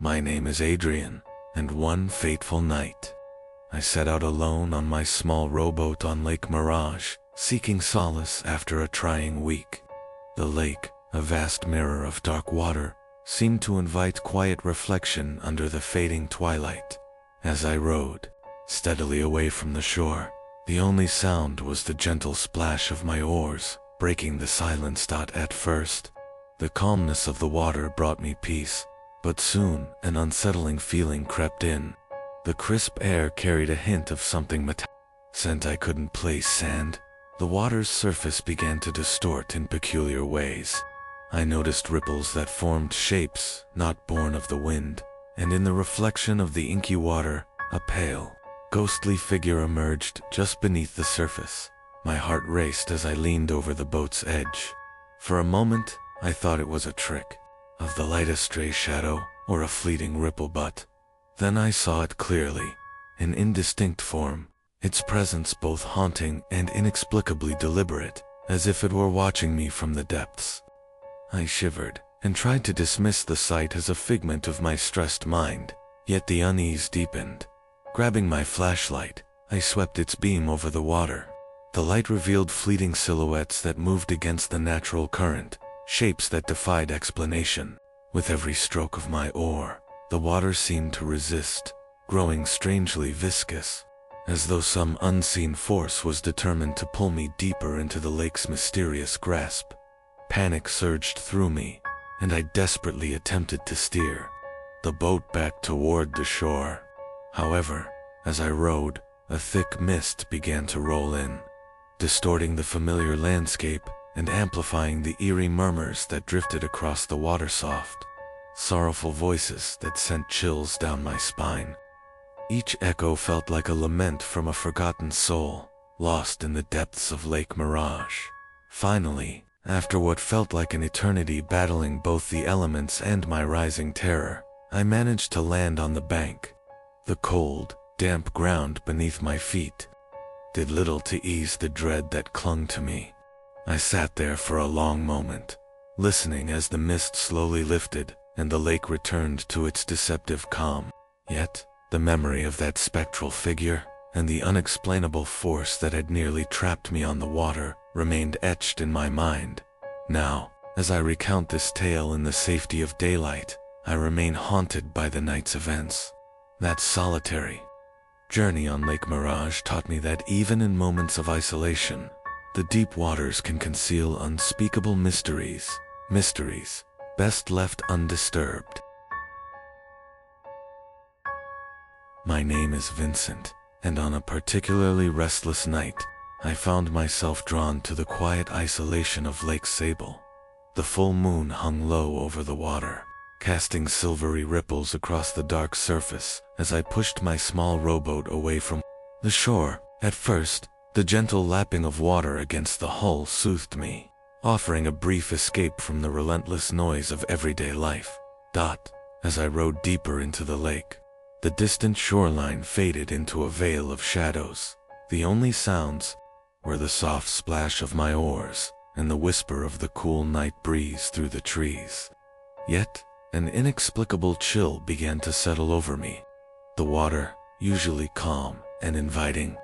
My name is Adrian, and one fateful night, I set out alone on my small rowboat on Lake Mirage, seeking solace after a trying week. The lake, a vast mirror of dark water, seemed to invite quiet reflection under the fading twilight. As I rowed steadily away from the shore, the only sound was the gentle splash of my oars, breaking the silence. At first, the calmness of the water brought me peace, but soon an unsettling feeling crept in. The crisp air carried a hint of something metallic. Scent I couldn't place. Sand. The water's surface began to distort in peculiar ways. I noticed ripples that formed shapes not born of the wind, and in the reflection of the inky water, a pale, ghostly figure emerged just beneath the surface. My heart raced as I leaned over the boat's edge. For a moment, I thought it was a trick of the light, a stray shadow, or a fleeting ripple, but then I saw it clearly, an indistinct form, its presence both haunting and inexplicably deliberate, as if it were watching me from the depths. I shivered and tried to dismiss the sight as a figment of my stressed mind, yet the unease deepened. Grabbing my flashlight, I swept its beam over the water. The light revealed fleeting silhouettes that moved against the natural current, shapes that defied explanation. With every stroke of my oar, the water seemed to resist, growing strangely viscous, as though some unseen force was determined to pull me deeper into the lake's mysterious grasp. Panic surged through me, and I desperately attempted to steer the boat back toward the shore. However, as I rowed, a thick mist began to roll in, distorting the familiar landscape and amplifying the eerie murmurs that drifted across the water. Soft, sorrowful voices that sent chills down my spine. Each echo felt like a lament from a forgotten soul, lost in the depths of Lake Mirage. Finally, after what felt like an eternity battling both the elements and my rising terror, I managed to land on the bank. The cold, damp ground beneath my feet did little to ease the dread that clung to me. I sat there for a long moment, listening as the mist slowly lifted and the lake returned to its deceptive calm. Yet, the memory of that spectral figure and the unexplainable force that had nearly trapped me on the water remained etched in my mind. Now, as I recount this tale in the safety of daylight, I remain haunted by the night's events. That solitary journey on Lake Mirage taught me that even in moments of isolation, the deep waters can conceal unspeakable mysteries best left undisturbed. My name is Vincent, and on a particularly restless night, I found myself drawn to the quiet isolation of Lake Sable. The full moon hung low over the water, casting silvery ripples across the dark surface as I pushed my small rowboat away from the shore. At first, the gentle lapping of water against the hull soothed me, offering a brief escape from the relentless noise of everyday life. As I rowed deeper into the lake, the distant shoreline faded into a veil of shadows. The only sounds were the soft splash of my oars and the whisper of the cool night breeze through the trees. Yet, an inexplicable chill began to settle over me. The water, usually calm and inviting,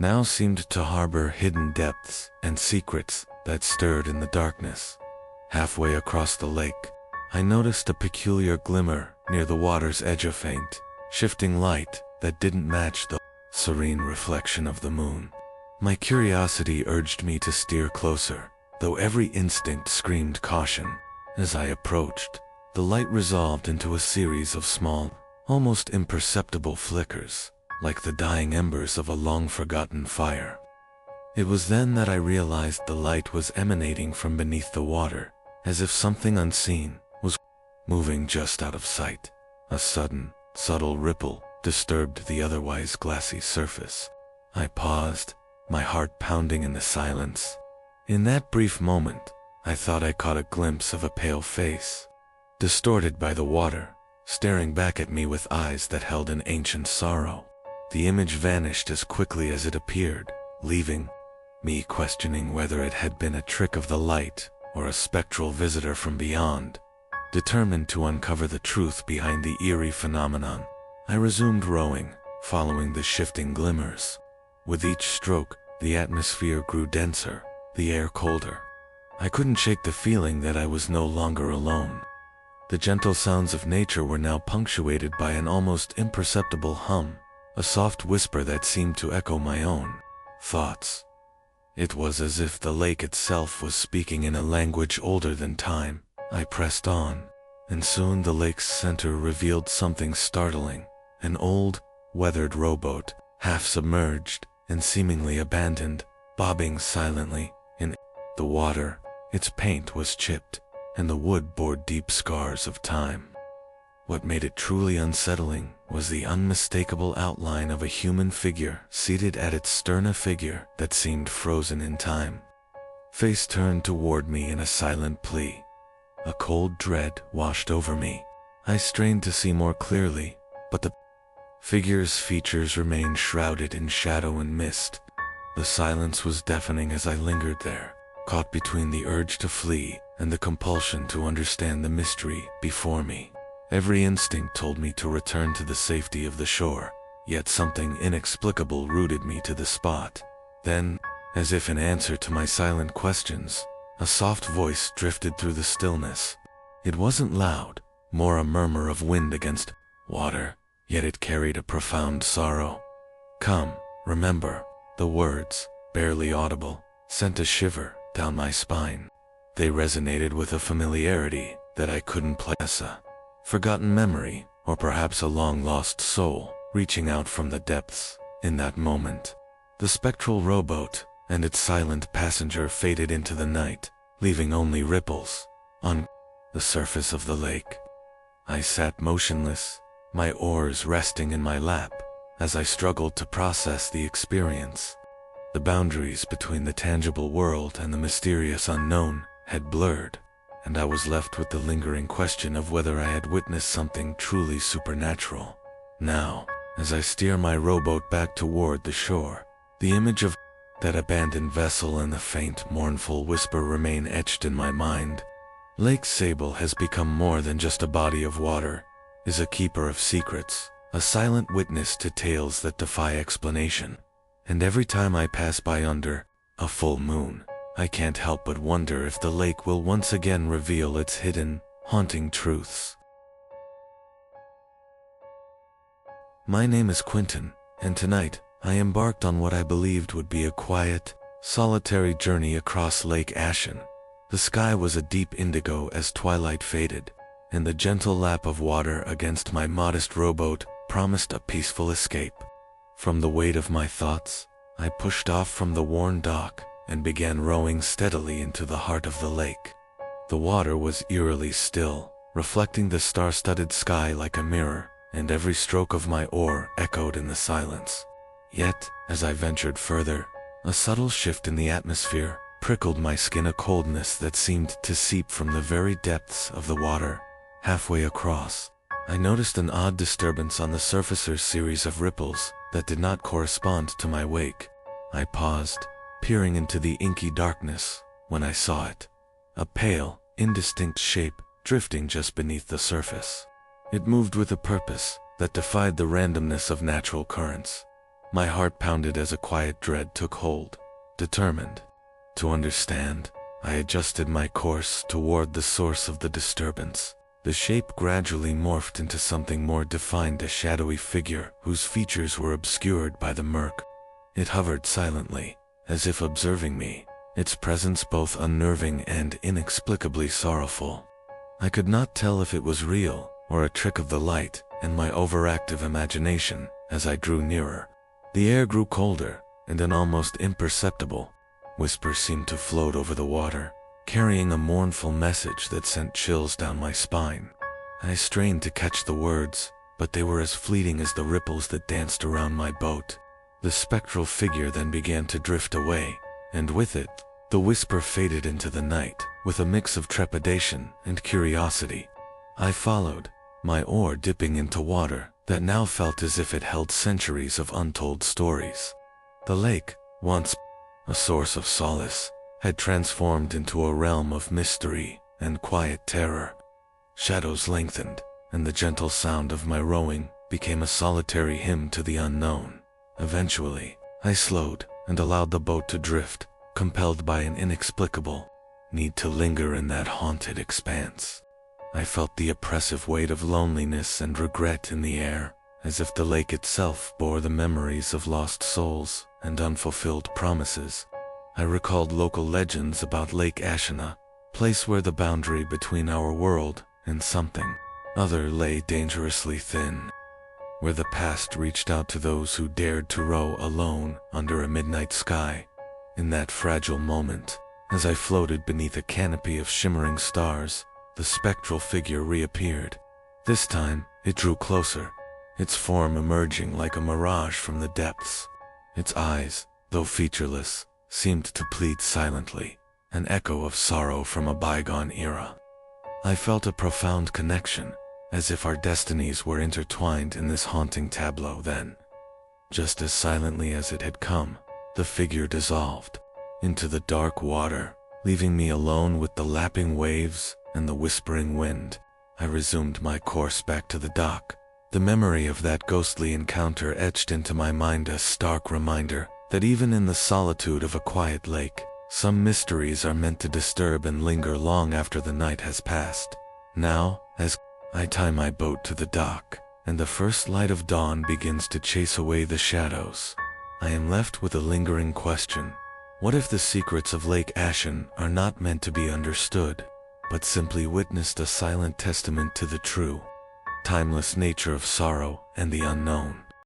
now seemed to harbor hidden depths and secrets that stirred in the darkness. Halfway across the lake, I noticed a peculiar glimmer near the water's edge, a faint, shifting light that didn't match the serene reflection of the moon. My curiosity urged me to steer closer, though every instinct screamed caution. As I approached, the light resolved into a series of small, almost imperceptible flickers, like the dying embers of a long-forgotten fire. It was then that I realized the light was emanating from beneath the water, as if something unseen was moving just out of sight. A sudden, subtle ripple disturbed the otherwise glassy surface. I paused, my heart pounding in the silence. In that brief moment, I thought I caught a glimpse of a pale face, distorted by the water, staring back at me with eyes that held an ancient sorrow. The image vanished as quickly as it appeared, leaving me questioning whether it had been a trick of the light or a spectral visitor from beyond. Determined to uncover the truth behind the eerie phenomenon, I resumed rowing, following the shifting glimmers. With each stroke, the atmosphere grew denser, the air colder. I couldn't shake the feeling that I was no longer alone. The gentle sounds of nature were now punctuated by an almost imperceptible hum, a soft whisper that seemed to echo my own thoughts. It was as if the lake itself was speaking in a language older than time. I pressed on, and soon the lake's center revealed something startling. An old, weathered rowboat, half submerged and seemingly abandoned, bobbing silently in the water. Its paint was chipped, and the wood bore deep scars of time. What made it truly unsettling was the unmistakable outline of a human figure seated at its stern, a figure that seemed frozen in time. Face turned toward me in a silent plea. A cold dread washed over me. I strained to see more clearly, but the figure's features remained shrouded in shadow and mist. The silence was deafening as I lingered there, caught between the urge to flee and the compulsion to understand the mystery before me. Every instinct told me to return to the safety of the shore, yet something inexplicable rooted me to the spot. Then, as if in answer to my silent questions, a soft voice drifted through the stillness. It wasn't loud, more a murmur of wind against water, yet it carried a profound sorrow. "Come, remember." The words, barely audible, sent a shiver down my spine. They resonated with a familiarity that I couldn't place. A forgotten memory, or perhaps a long-lost soul, reaching out from the depths. In that moment, the spectral rowboat and its silent passenger faded into the night, leaving only ripples on the surface of the lake. I sat motionless, my oars resting in my lap, as I struggled to process the experience. The boundaries between the tangible world and the mysterious unknown had blurred, and I was left with the lingering question of whether I had witnessed something truly supernatural. Now, as I steer my rowboat back toward the shore, the image of that abandoned vessel and the faint, mournful whisper remain etched in my mind. Lake Sable has become more than just a body of water, is a keeper of secrets, a silent witness to tales that defy explanation. And every time I pass by under a full moon, I can't help but wonder if the lake will once again reveal its hidden, haunting truths. My name is Quentin, and tonight I embarked on what I believed would be a quiet, solitary journey across Lake Ashen. The sky was a deep indigo as twilight faded, and the gentle lap of water against my modest rowboat promised a peaceful escape. From the weight of my thoughts, I pushed off from the worn dock and began rowing steadily into the heart of the lake. The water was eerily still, reflecting the star-studded sky like a mirror, and every stroke of my oar echoed in the silence. Yet, as I ventured further, a subtle shift in the atmosphere prickled my skin, a coldness that seemed to seep from the very depths of the water. Halfway across, I noticed an odd disturbance on the surfacer's series of ripples that did not correspond to my wake. I paused, peering into the inky darkness, when I saw it. A pale, indistinct shape drifting just beneath the surface. It moved with a purpose that defied the randomness of natural currents. My heart pounded as a quiet dread took hold. Determined to understand, I adjusted my course toward the source of the disturbance. The shape gradually morphed into something more defined, a shadowy figure whose features were obscured by the murk. It hovered silently, as if observing me, its presence both unnerving and inexplicably sorrowful. I could not tell if it was real or a trick of the light and my overactive imagination. As I drew nearer, the air grew colder, and an almost imperceptible whisper seemed to float over the water, carrying a mournful message that sent chills down my spine. I strained to catch the words, but they were as fleeting as the ripples that danced around my boat. The spectral figure then began to drift away, and with it, the whisper faded into the night, with a mix of trepidation and curiosity. I followed, my oar dipping into water that now felt as if it held centuries of untold stories. The lake, once a source of solace, had transformed into a realm of mystery and quiet terror. Shadows lengthened, and the gentle sound of my rowing became a solitary hymn to the unknown. Eventually, I slowed and allowed the boat to drift, compelled by an inexplicable need to linger in that haunted expanse. I felt the oppressive weight of loneliness and regret in the air, as if the lake itself bore the memories of lost souls and unfulfilled promises. I recalled local legends about Lake Ashina, place where the boundary between our world and something other lay dangerously thin, where the past reached out to those who dared to row alone under a midnight sky. In that fragile moment, as I floated beneath a canopy of shimmering stars, the spectral figure reappeared. This time, it drew closer, its form emerging like a mirage from the depths. Its eyes, though featureless, seemed to plead silently, an echo of sorrow from a bygone era. I felt a profound connection, as if our destinies were intertwined in this haunting tableau. Then, just as silently as it had come, the figure dissolved into the dark water, leaving me alone with the lapping waves and the whispering wind. I resumed my course back to the dock, the memory of that ghostly encounter etched into my mind, a stark reminder that even in the solitude of a quiet lake, some mysteries are meant to disturb and linger long after the night has passed. Now, as I tie my boat to the dock, and the first light of dawn begins to chase away the shadows, I am left with a lingering question. What if the secrets of Lake Ashen are not meant to be understood, but simply witnessed, a silent testament to the true, timeless nature of sorrow and the unknown?